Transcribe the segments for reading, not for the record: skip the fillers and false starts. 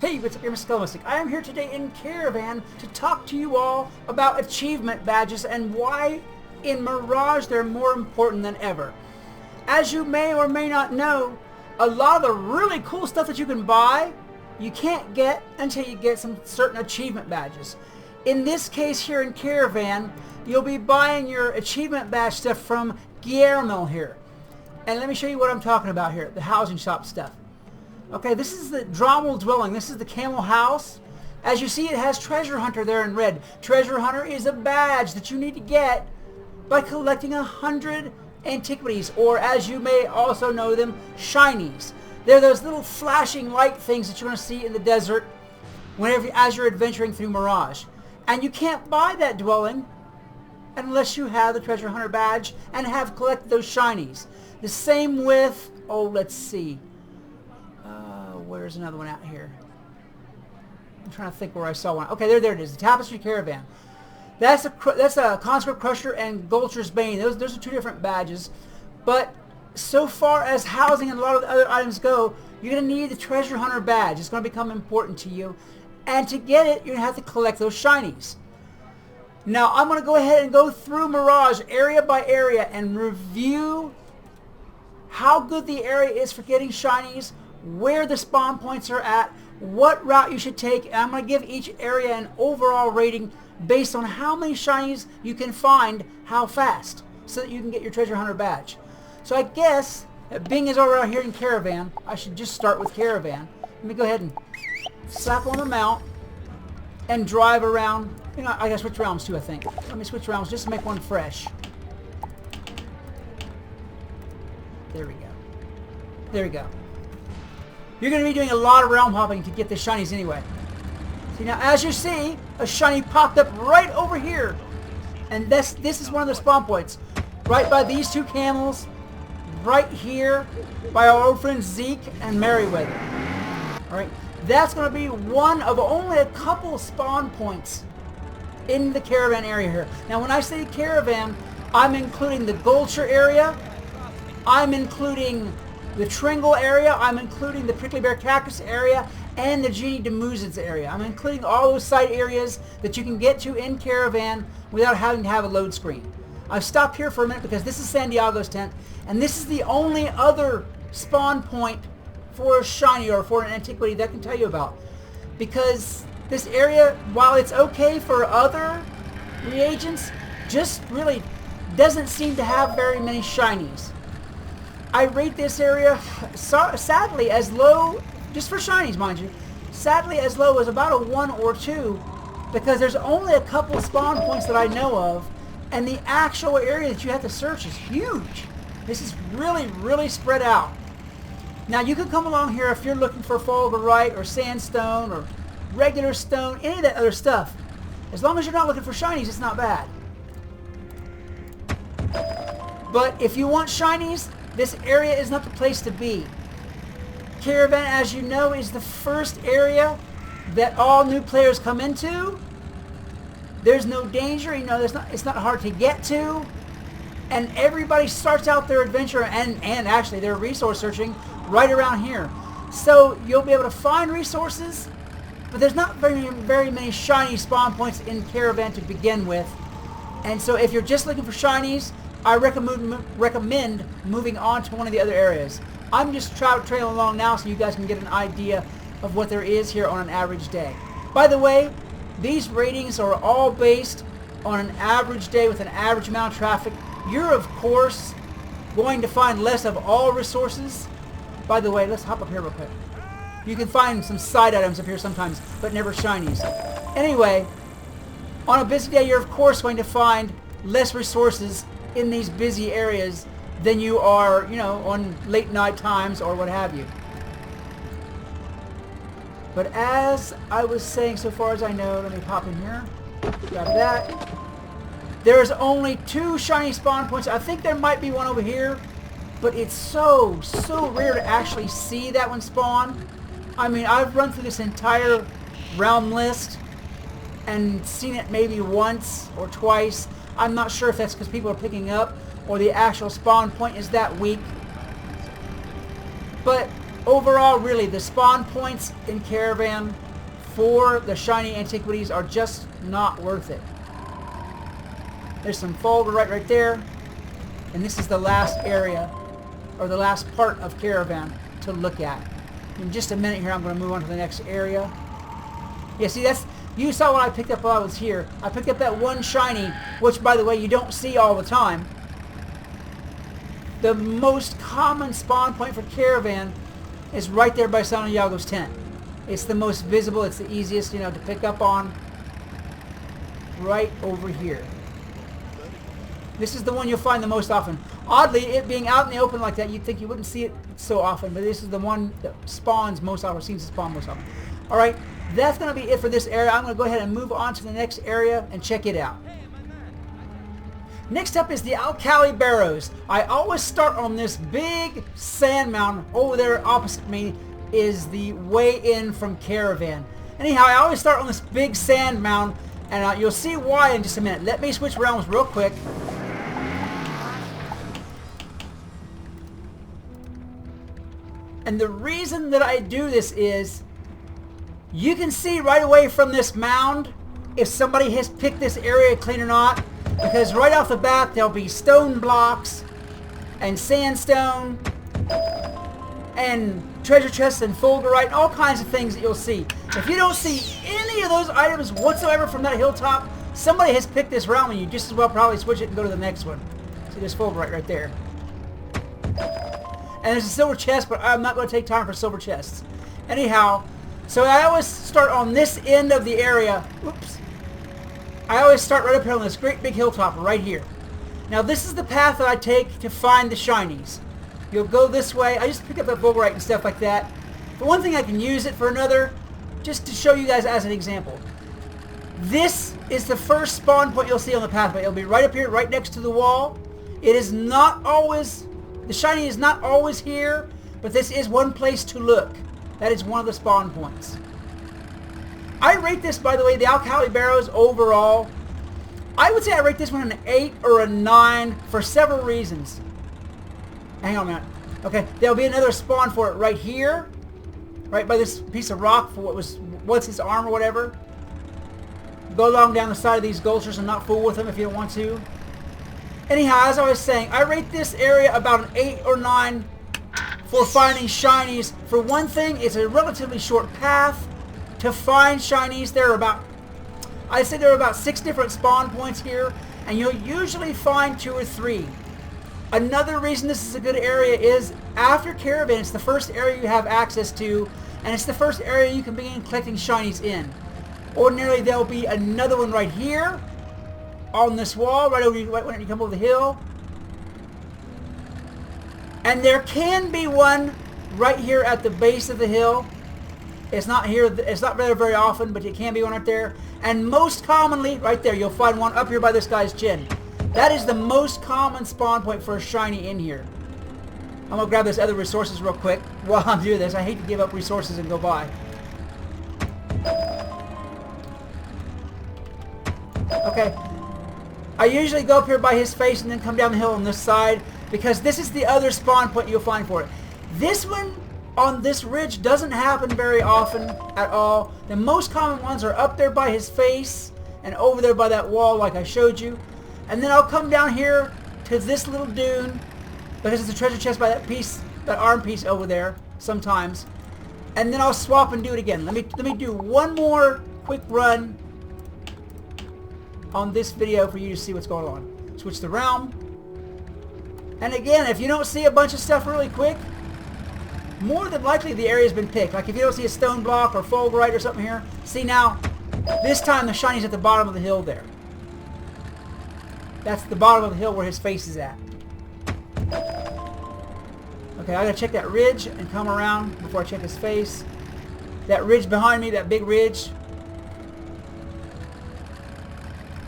Hey, what's up, I'm Skelemystyk. I am here today in Caravan to talk to you all about achievement badges and why in Mirage they're more important than ever. As you may or may not know, a lot of the really cool stuff that you can buy, you can't get until you get some certain achievement badges. In this case here in Caravan, you'll be buying your achievement badge stuff from Guillermo here. And let me show you what I'm talking about here, the housing shop stuff. Okay, this is the Caterwaul dwelling. This is the camel house. As you see, it has Treasure Hunter there in red. Treasure Hunter is a badge that you need to get by collecting 100 Antiquities, or as you may also know them, Shineys. They're those little flashing light things that you're going to see in the desert as you're adventuring through Mirage. And you can't buy that dwelling unless you have the Treasure Hunter badge and have collected those Shineys. The same with, let's see. Where's another one out here? I'm trying to think where I saw one. Okay, there it is. The Tapestry Caravan. That's a Conscript Crusher and Gulcher's Bane. Those are two different badges. But so far as housing and a lot of the other items go, you're going to need the Treasure Hunter badge. It's going to become important to you. And to get it, you're going to have to collect those Shineys. Now, I'm going to go ahead and go through Mirage area by area and review how good the area is for getting Shineys, where the spawn points are at, what route you should take, and I'm going to give each area an overall rating based on how many Shineys you can find, how fast, so that you can get your Treasure Hunter badge. So I guess, being as we're out here in Caravan, I should just start with Caravan. Let me go ahead and slap on the mount and drive around. You know, I gotta switch realms too, I think. Let me switch realms just to make one fresh. There we go. There we go. You're going to be doing a lot of realm hopping to get the Shineys anyway. See, now as you see, a Shiny popped up right over here. And this is one of the spawn points. Right by these two camels. Right here by our old friends Zeke and Merryweather. Alright, that's going to be one of only a couple spawn points in the Caravan area here. Now when I say Caravan, I'm including the Gulcher area. I'm including the Tringle area, I'm including the Prickly Bear Cactus area, and the Genie Demuzids area. I'm including all those side areas that you can get to in Caravan without having to have a load screen. I've stopped here for a minute because this is San Diego's tent, and this is the only other spawn point for a Shiny or for an Antiquity that I can tell you about. Because this area, while it's okay for other reagents, just really doesn't seem to have very many Shinies. I rate this area, sadly, as low, just for Shineys, mind you, sadly as low as about a 1 or 2, because there's only a couple spawn points that I know of, and the actual area that you have to search is huge. This is really, really spread out. Now, you can come along here if you're looking for fulgurite or sandstone or regular stone, any of that other stuff. As long as you're not looking for Shineys, it's not bad. But if you want Shineys, this area is not the place to be. Caravan, as you know, is the first area that all new players come into. There's no danger, you know, it's not hard to get to. And everybody starts out their adventure and actually their resource searching right around here. So you'll be able to find resources, but there's not very many Shiny spawn points in Caravan to begin with. And so if you're just looking for Shineys, I recommend moving on to one of the other areas. I'm just trailing along now so you guys can get an idea of what there is here on an average day. By the way, these ratings are all based on an average day with an average amount of traffic. You're, of course, going to find less of all resources. By the way, let's hop up here real quick. You can find some side items up here sometimes, but never Shineys. Anyway, on a busy day, you're, of course, going to find less resources in these busy areas than you are, you know, on late night times or what have you. But as I was saying, so far as I know, let me pop in here, grab that. There's only 2 Shiny spawn points. I think there might be one over here, but it's so rare to actually see that one spawn. I mean, I've run through this entire realm list and seen it maybe once or twice. I'm not sure if that's because people are picking up or the actual spawn point is that weak. But overall, really, the spawn points in Caravan for the shiny antiquities are just not worth it. There's some fulgurite right there. And this is the last area, or the last part of Caravan to look at. In just a minute here, I'm going to move on to the next area. Yeah, see, you saw what I picked up while I was here. I picked up that one shiny, which, by the way, you don't see all the time. The most common spawn point for Caravan is right there by Santiago's tent. It's the most visible. It's the easiest, to pick up on. Right over here. This is the one you'll find the most often. Oddly, it being out in the open like that, you'd think you wouldn't see it so often, but this is the one that spawns most often, seems to spawn most often. Alright, that's going to be it for this area. I'm going to go ahead and move on to the next area and check it out. Next up is the Al-Khali Barrows. I always start on this big sand mountain. Over there opposite me is the way in from Caravan. Anyhow, I always start on this big sand mountain, and you'll see why in just a minute. Let me switch realms real quick. And the reason that I do this is you can see right away from this mound if somebody has picked this area clean or not, because right off the bat there'll be stone blocks and sandstone and treasure chests and fulgurite, all kinds of things that you'll see. If you don't see any of those items whatsoever from that hilltop, somebody has picked this realm and you just as well probably switch it and go to the next one. See, there's fulgurite right there. And there's a silver chest, but I'm not going to take time for silver chests. Anyhow, so I always start on this end of the area. Oops. I always start right up here on this great big hilltop right here. Now this is the path that I take to find the shinies. You'll go this way. I just pick up that fulgurite and stuff like that. For one thing, I can use it for another, just to show you guys as an example. This is the first spawn point you'll see on the pathway. It'll be right up here, right next to the wall. It is not always... The shiny is not always here, but this is one place to look. That is one of the spawn points. I rate this, by the way, the Al-Khali Barrows overall. I would say I rate this one an 8 or a 9 for several reasons. Hang on a minute. Okay, there'll be another spawn for it right here. Right by this piece of rock for what was once his arm or whatever. Go along down the side of these gulchers and not fool with them if you don't want to. Anyhow, as I was saying, I rate this area about an 8 or 9 for finding shinies. For one thing, it's a relatively short path to find shinies. I'd say there are about 6 different spawn points here, and you'll usually find 2 or 3. Another reason this is a good area is after Caravan, it's the first area you have access to, and it's the first area you can begin collecting shinies in. Ordinarily, there'll be another one right here, on this wall, right when you come over the hill. And there can be one right here at the base of the hill. It's not here, it's not there very often, but it can be one right there. And most commonly, right there, you'll find one up here by this guy's chin. That is the most common spawn point for a shiny in here. I'm going to grab those other resources real quick while I'm doing this. I hate to give up resources and go by. Okay. I usually go up here by his face and then come down the hill on this side because this is the other spawn point you'll find for it. This one on this ridge doesn't happen very often at all. The most common ones are up there by his face and over there by that wall like I showed you. And then I'll come down here to this little dune because it's a treasure chest by that piece, that arm piece over there sometimes. And then I'll swap and do it again. Let me do one more quick run on this video for you to see what's going on. Switch the realm. And again, if you don't see a bunch of stuff really quick, more than likely the area's been picked. Like if you don't see a stone block or fulgurite or something here, see now, this time the shiny's at the bottom of the hill there. That's the bottom of the hill where his face is at. Okay, I gotta check that ridge and come around before I check his face. That ridge behind me, that big ridge.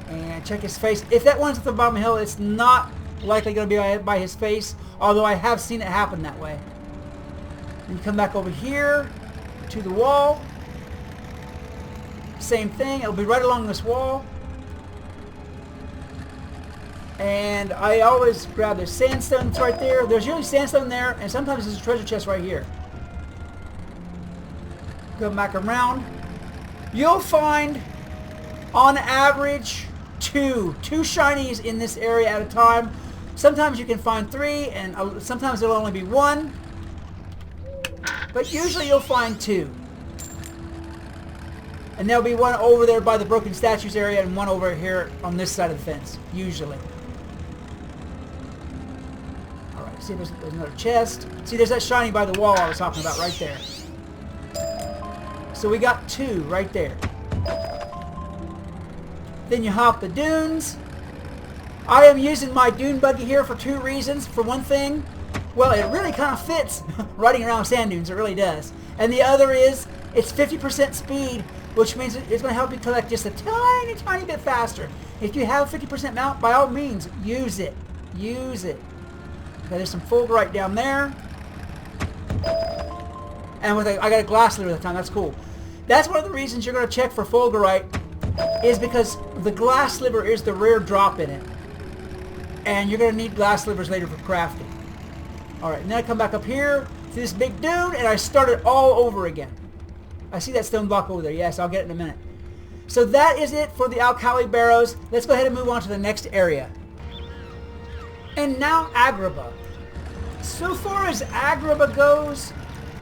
And check his face. If that one's at the bottom of the hill, it's not likely going to be by his face, although I have seen it happen that way. And you come back over here to the wall. Same thing. It'll be right along this wall. And I always grab the sandstone that's right there. There's usually sandstone there, and sometimes there's a treasure chest right here. Go back around. You'll find, on average, two shinies in this area at a time. Sometimes you can find 3, and sometimes there'll only be 1. But usually you'll find 2. And there'll be 1 over there by the broken statues area and 1 over here on this side of the fence, usually. Alright, see, there's another chest. See, there's that shiny by the wall I was talking about right there. So we got 2 right there. Then you hop the dunes. I am using my dune buggy here for 2 reasons. For one thing, well, it really kind of fits riding around sand dunes. It really does. And the other is, it's 50% speed, which means it's going to help you collect just a tiny bit faster. If you have 50% mount, by all means, use it. Use it. Okay, there's some fulgurite down there. And I got a glass liver this time. That's cool. That's one of the reasons you're going to check for fulgurite, is because the glass liver is the rare drop in it. And you're going to need glass livers later for crafting. Alright, and then I come back up here to this big dune, and I start it all over again. I see that stone block over there. Yes, I'll get it in a minute. So that is it for the Al-Khali Barrows. Let's go ahead and move on to the next area. And now Agrabah. So far as Agrabah goes,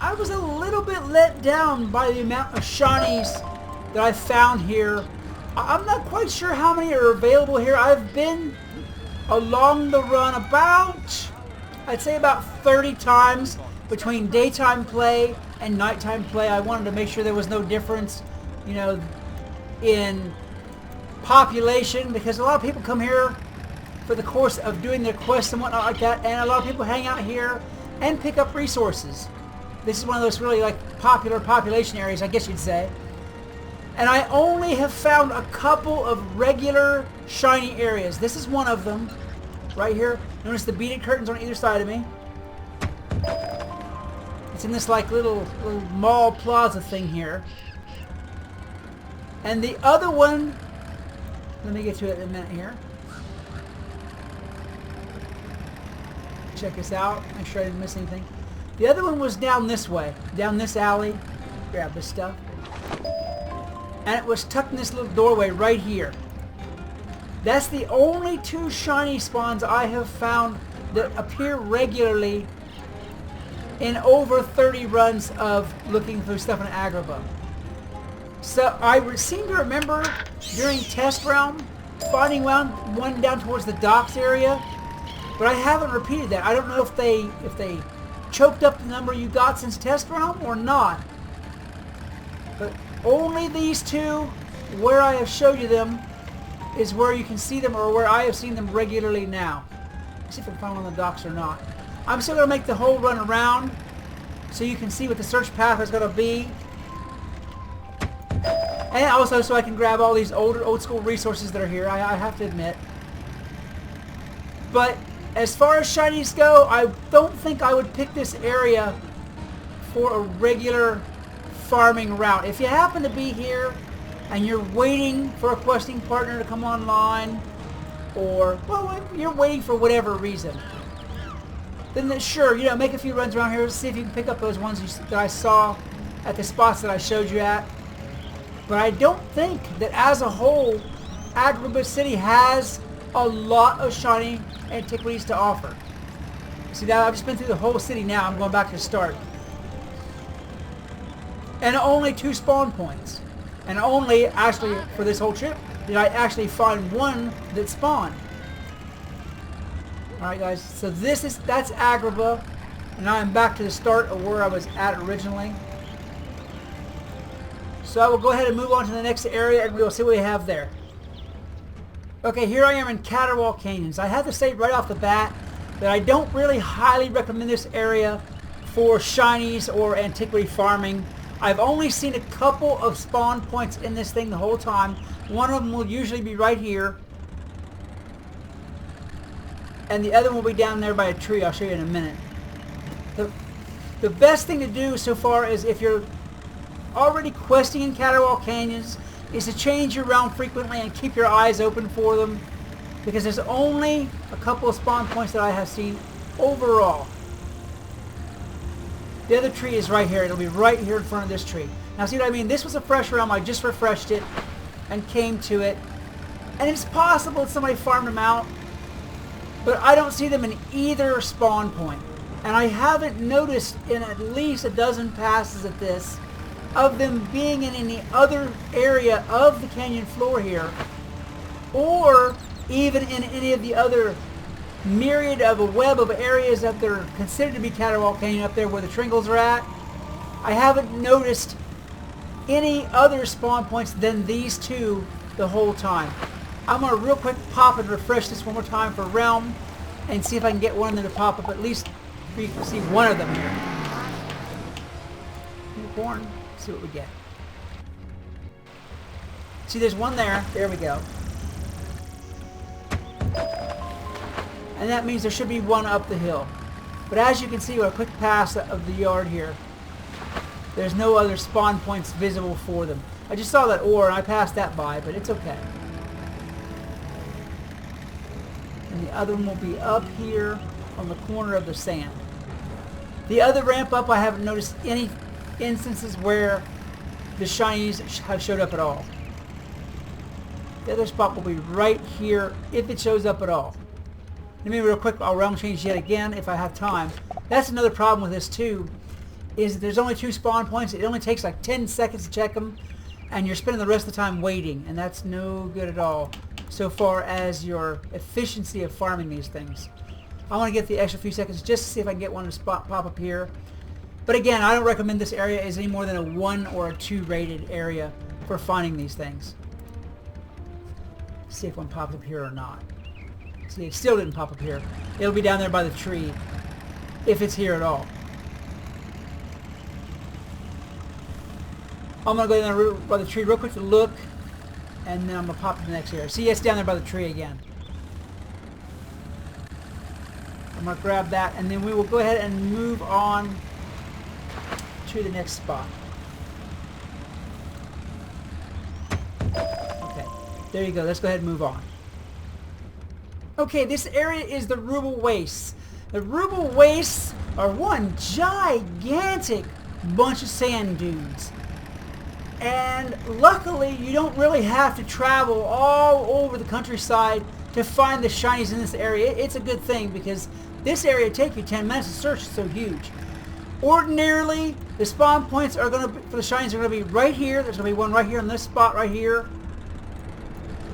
I was a little bit let down by the amount of shinies that I found here. I'm not quite sure how many are available here. I've been along the run about, I'd say about 30 times between daytime play and nighttime play. I wanted to make sure there was no difference, you know, in population, because a lot of people come here for the course of doing their quests and whatnot like that, and a lot of people hang out here and pick up resources. This is one of those really like popular population areas, I guess you'd say. And I only have found a couple of regular shiny areas. This is one of them, right here. Notice the beaded curtains on either side of me. It's in this like little mall plaza thing here. And the other one, let me get to it in a minute here. Check this out, make sure I didn't miss anything. The other one was down this way, down this alley. Grab this stuff. And it was tucked in this little doorway right here. That's the only 2 shiny spawns I have found that appear regularly in over 30 runs of looking through stuff in Agrabah. So I seem to remember during test round finding one down towards the docks area, but I haven't repeated that. I don't know if they choked up the number you got since test round or not. But only these 2 where I have showed you them is where you can see them, or where I have seen them regularly now. Let's see if I can find one on the docks or not. I'm still going to make the whole run around so you can see what the search path is going to be. And also so I can grab all these old school resources that are here, I have to admit. But as far as shinies go, I don't think I would pick this area for a regular farming route. If you happen to be here and you're waiting for a questing partner to come online, or, well, you're waiting for whatever reason, then sure, you know, make a few runs around here, see if you can pick up those ones that I saw at the spots that I showed you at. But I don't think that as a whole, Agrabah City has a lot of shiny antiquities to offer. See, now I've just been through the whole city now. I'm going back to the start. And only 2 spawn points. And only, actually, for this whole trip, did I actually find 1 that spawned. Alright guys, so that's Agrabah. And now I'm back to the start of where I was at originally. So I will go ahead and move on to the next area, and we will see what we have there. Okay, here I am in Caterwaul Canyons. I have to say right off the bat that I don't really highly recommend this area for shinies or antiquity farming. I've only seen a couple of spawn points in this thing the whole time. One of them will usually be right here. And the other one will be down there by a tree. I'll show you in a minute. The best thing to do so far is, if you're already questing in Caterwaul Canyons, is to change your round frequently and keep your eyes open for them, because there's only a couple of spawn points that I have seen overall. The other tree is right here. It'll be right here in front of this tree. Now see what I mean? This was a fresh realm. I just refreshed it and came to it. And it's possible that somebody farmed them out, but I don't see them in either spawn point. And I haven't noticed in at least a dozen passes at this of them being in any other area of the canyon floor here, or even in any of the other myriad of a web of areas that they're considered to be Caterwaul Canyon up there where the Tringles are at. I haven't noticed any other spawn points than these two the whole time. I'm going to real quick pop and refresh this one more time for Realm and see if I can get one of them to pop up, at least so you can see one of them here. Unicorn. See what we get. See, there's one there. There we go. And that means there should be one up the hill. But as you can see with a quick pass of the yard here, there's no other spawn points visible for them. I just saw that ore and I passed that by, but it's okay. And the other one will be up here on the corner of the sand. The other ramp up, I haven't noticed any instances where the Shineys have showed up at all. The other spot will be right here if it shows up at all. Let me real quick, I'll realm change yet again if I have time. That's another problem with this too, is there's only 2 spawn points. It only takes like 10 seconds to check them, and you're spending the rest of the time waiting, and that's no good at all so far as your efficiency of farming these things. I want to get the extra few seconds just to see if I can get one to pop up here. But again, I don't recommend this area as any more than a 1 or a 2 rated area for finding these things. See if one pops up here or not. See, it still didn't pop up here. It'll be down there by the tree, if it's here at all. I'm going to go down there by the tree real quick to look, and then I'm going to pop to the next area. See, it's down there by the tree again. I'm going to grab that, and then we will go ahead and move on to the next spot. Okay, there you go. Let's go ahead and move on. Okay, this area is the Ruble Wastes. The Ruble Wastes are one gigantic bunch of sand dunes. And luckily, you don't really have to travel all over the countryside to find the Shineys in this area. It's a good thing because this area will take you 10 minutes to search. It's so huge. Ordinarily, the spawn points are going to be, for the Shineys are going to be right here. There's going to be one right here in this spot right here.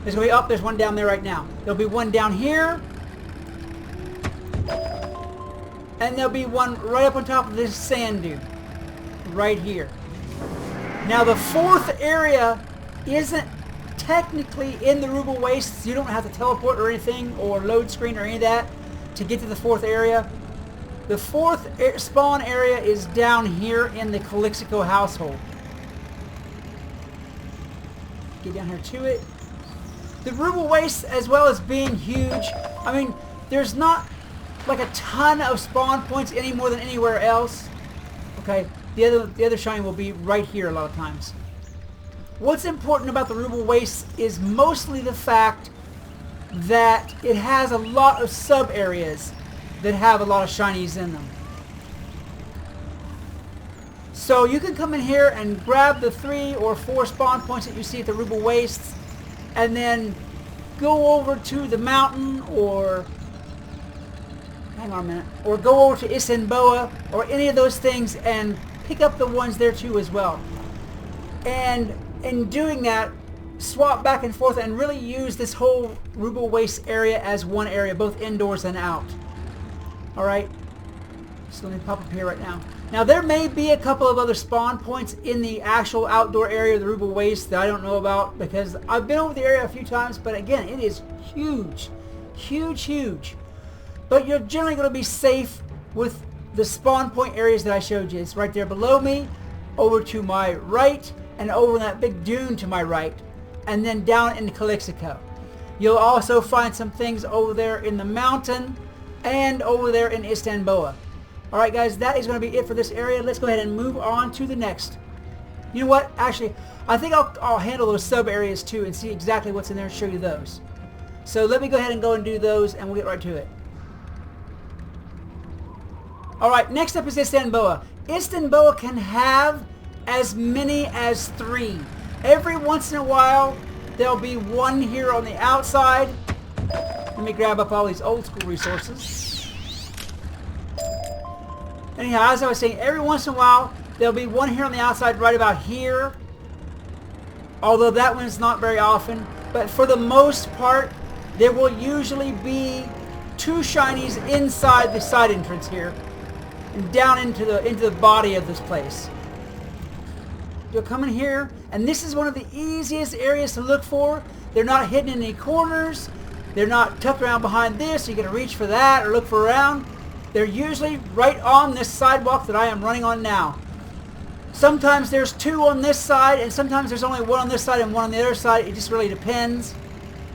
There's going to be up. There's one down there right now. There'll be one down here. And there'll be one right up on top of this sand dune. Right here. Now the 4th area isn't technically in the Ruble Wastes. You don't have to teleport or anything or load screen or any of that to get to the 4th area. The 4th spawn area is down here in the Calixico household. Get down here to it. The Ruble Wastes, as well as being huge, I mean, there's not like a ton of spawn points any more than anywhere else. Okay, the other shine will be right here a lot of times. What's important about the Ruble Wastes is mostly the fact that it has a lot of sub areas that have a lot of Shineys in them. So you can come in here and grab the 3 or 4 spawn points that you see at the Ruble Wastes, and then go over to the mountain, or hang on a minute, or go over to Istanbul or any of those things and pick up the ones there too as well. And in doing that, swap back and forth and really use this whole Ruble Waste area as one area, both indoors and out. Alright, so let me pop up here right now. Now there may be a couple of other spawn points in the actual outdoor area of the Ruble Waste that I don't know about, because I've been over the area a few times, but again, it is huge. Huge, huge. But you're generally going to be safe with the spawn point areas that I showed you. It's right there below me, over to my right, and over that big dune to my right, and then down in Calixico. You'll also find some things over there in the mountain, and over there in Istanbul. Alright guys, that is going to be it for this area. Let's go ahead and move on to the next. You know what? Actually, I think I'll handle those sub areas too and see exactly what's in there and show you those. So let me go ahead and go and do those, and we'll get right to it. Alright, next up is Istanbul. Istanbul can have as many as 3. Every once in a while, there'll be 1 here on the outside. Let me grab up all these old school resources. Anyhow, as I was saying, every once in a while, there'll be 1 here on the outside right about here. Although that one's not very often. But for the most part, there will usually be 2 shinies inside the side entrance here. And down into the body of this place. You'll come in here, and this is one of the easiest areas to look for. They're not hidden in any corners. They're not tucked around behind this, so you gotta reach for that or look for around. They're usually right on this sidewalk that I am running on now. Sometimes there's 2 on this side, and sometimes there's only 1 on this side and 1 on the other side. It just really depends.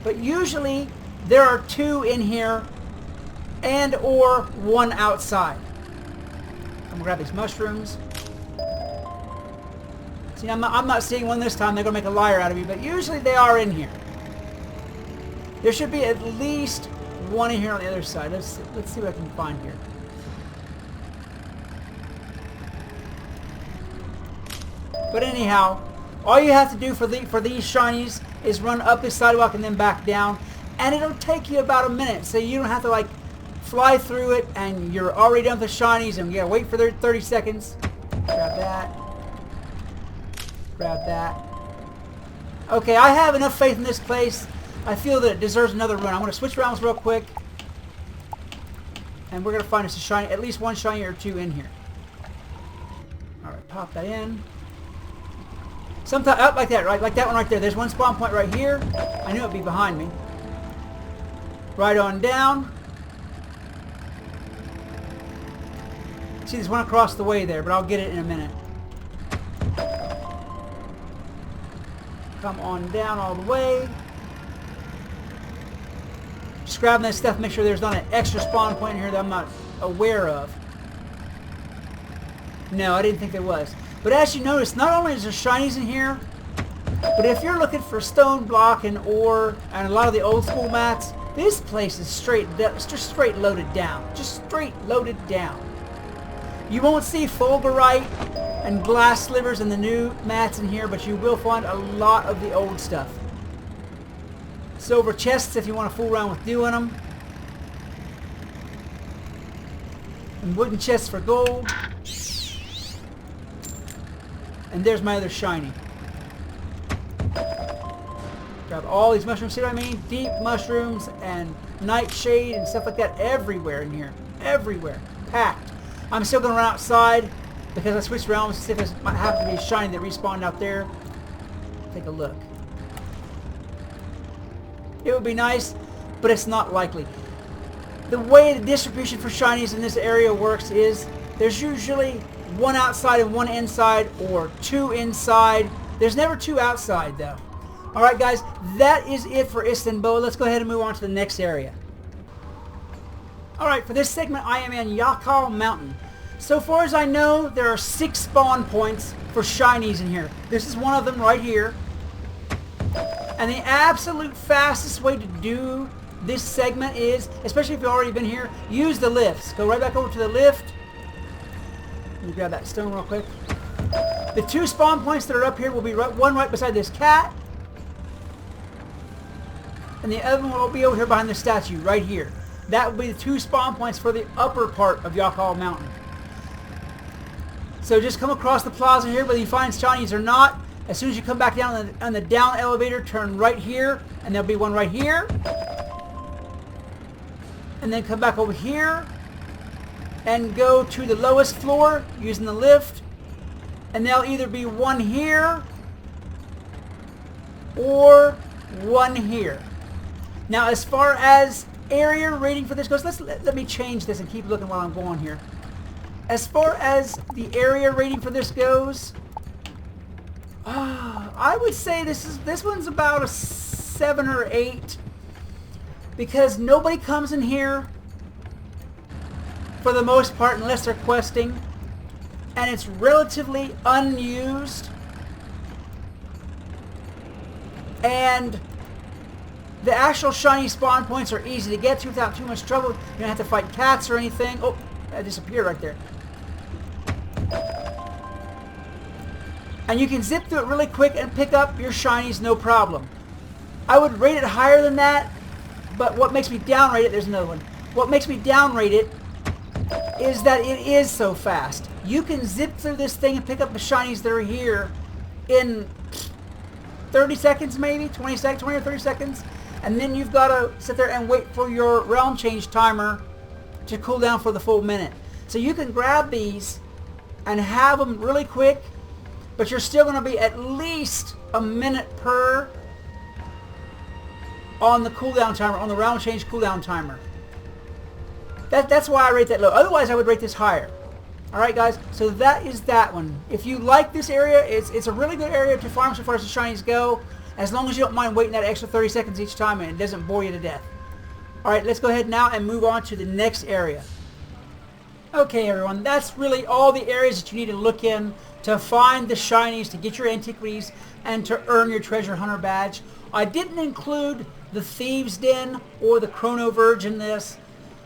But usually there are 2 in here and or 1 outside. I'm gonna grab these mushrooms. See, I'm not seeing 1 this time. They're gonna make a liar out of me, but usually they are in here. There should be at least 1 in here on the other side. Let's see what I can find here. But anyhow, all you have to do for these shinies is run up this sidewalk and then back down, and it'll take you about a minute. So you don't have to like fly through it, and you're already done with the shinies, and you gotta wait for 30 seconds. Grab that. Grab that. Okay, I have enough faith in this place. I feel that it deserves another run. I'm going to switch rounds real quick. And we're going to find us a shiny, at least 1 shiny or 2 in here. Alright, pop that in. Sometimes, up like that, right? Like that one right there. There's 1 spawn point right here. I knew it'd be behind me. Right on down. See, there's 1 across the way there, but I'll get it in a minute. Come on down all the way. Just grabbing this stuff, make sure there's not an extra spawn point in here that I'm not aware of. No, I didn't think there was. But as you notice, not only is there shinies in here, but if you're looking for stone block and ore and a lot of the old school mats, this place is just straight loaded down. Just straight loaded down. You won't see fulgurite and glass slivers in the new mats in here, but you will find a lot of the old stuff. Silver chests if you want to fool around with doing them. And wooden chests for gold. And there's my other shiny. Grab all these mushrooms, see what I mean? Deep mushrooms and nightshade and stuff like that everywhere in here. Everywhere. Packed. I'm still going to run outside because I switched realms to see if there might happen to be a shiny that respawned out there. Take a look. It would be nice, but it's not likely. The way the distribution for shinies in this area works is there's usually 1 outside and 1 inside, or 2 inside. There's never 2 outside though. Alright guys, that is it for Istanbul. Let's go ahead and move on to the next area. Alright, for this segment I am in Yakov Mountain. So far as I know, there are 6 spawn points for shinies in here. This is one of them right here. And the absolute fastest way to do this segment is, especially if you've already been here, use the lifts. Go right back over to the lift. Let me grab that stone real quick. The 2 spawn points that are up here will be one right beside this cat. And the other one will be over here behind the statue, right here. That will be the 2 spawn points for the upper part of Yakov Mountain. So just come across the plaza here, whether you find shinies or not. As soon as you come back down on the down elevator, turn right here, and there'll be one right here. And then come back over here, and go to the lowest floor using the lift. And there'll either be 1 here, or 1 here. Now as far as area rating for this goes, let me change this and keep looking while I'm going here. As far as the area rating for this goes, I would say this one's about a 7 or 8, because nobody comes in here for the most part unless they're questing, and it's relatively unused, and the actual shiny spawn points are easy to get to without too much trouble. You don't have to fight cats or anything. Oh, that disappeared right there. And you can zip through it really quick and pick up your shinies no problem. I would rate it higher than that, but what makes me downrate it, there's another one. What makes me downrate it is that it is so fast. You can zip through this thing and pick up the shinies that are here in 30 seconds maybe, 20 or 30 seconds. And then you've got to sit there and wait for your realm change timer to cool down for the full minute. So you can grab these and have them really quick, but you're still going to be at least a minute per on the cooldown timer, on the round change cooldown timer. That's why I rate that low. Otherwise, I would rate this higher. Alright guys, so that is that one. If you like this area, it's a really good area to farm so far as the shinies go, as long as you don't mind waiting that extra 30 seconds each time and it doesn't bore you to death. Alright, let's go ahead now and move on to the next area. Okay everyone, that's really all the areas that you need to look in to find the shinies, to get your antiquities, and to earn your treasure hunter badge. I didn't include the Thieves' Den or the Chrono Verge in this.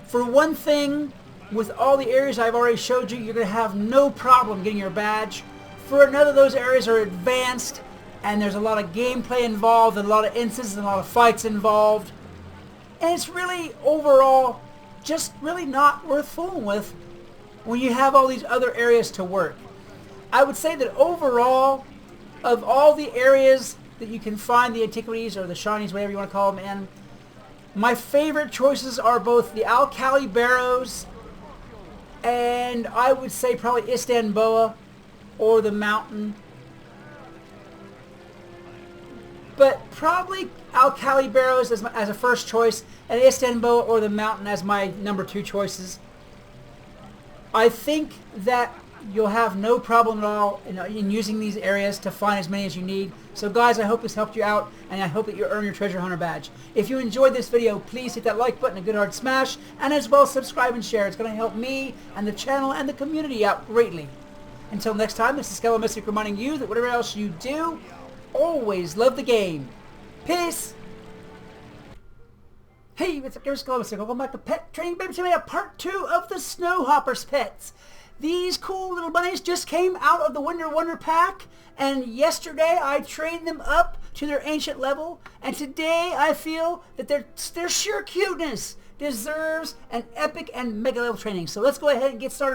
For one thing, with all the areas I've already showed you, you're going to have no problem getting your badge. For another, those areas are advanced, and there's a lot of gameplay involved, and a lot of instances, and a lot of fights involved. And it's really, overall, just really not worth fooling with when you have all these other areas to work. I would say that overall, of all the areas that you can find the antiquities or the shinies, whatever you want to call them in, my favorite choices are both the Al-Khali Barrows and I would say probably Istanbul or the mountain. But probably Al-Khali Barrows as a first choice, and Istanbul or the mountain as my number 2 choices. I think that you'll have no problem at all in using these areas to find as many as you need. So guys, I hope this helped you out, and I hope that you earn your treasure hunter badge. If you enjoyed this video, please hit that like button, a good hard smash, and as well subscribe and share. It's going to help me and the channel and the community out greatly. Until next time, this is Skelemystyk reminding you that whatever else you do, always love the game. Peace! Hey, it's Skelemystyk. Welcome back to Pet Training Baby Today, part 2 of the Snowhopper's pets. These cool little bunnies just came out of the Winter Wonder pack, and yesterday I trained them up to their ancient level, and today I feel that their sheer cuteness deserves an epic and mega level training. So let's go ahead and get started.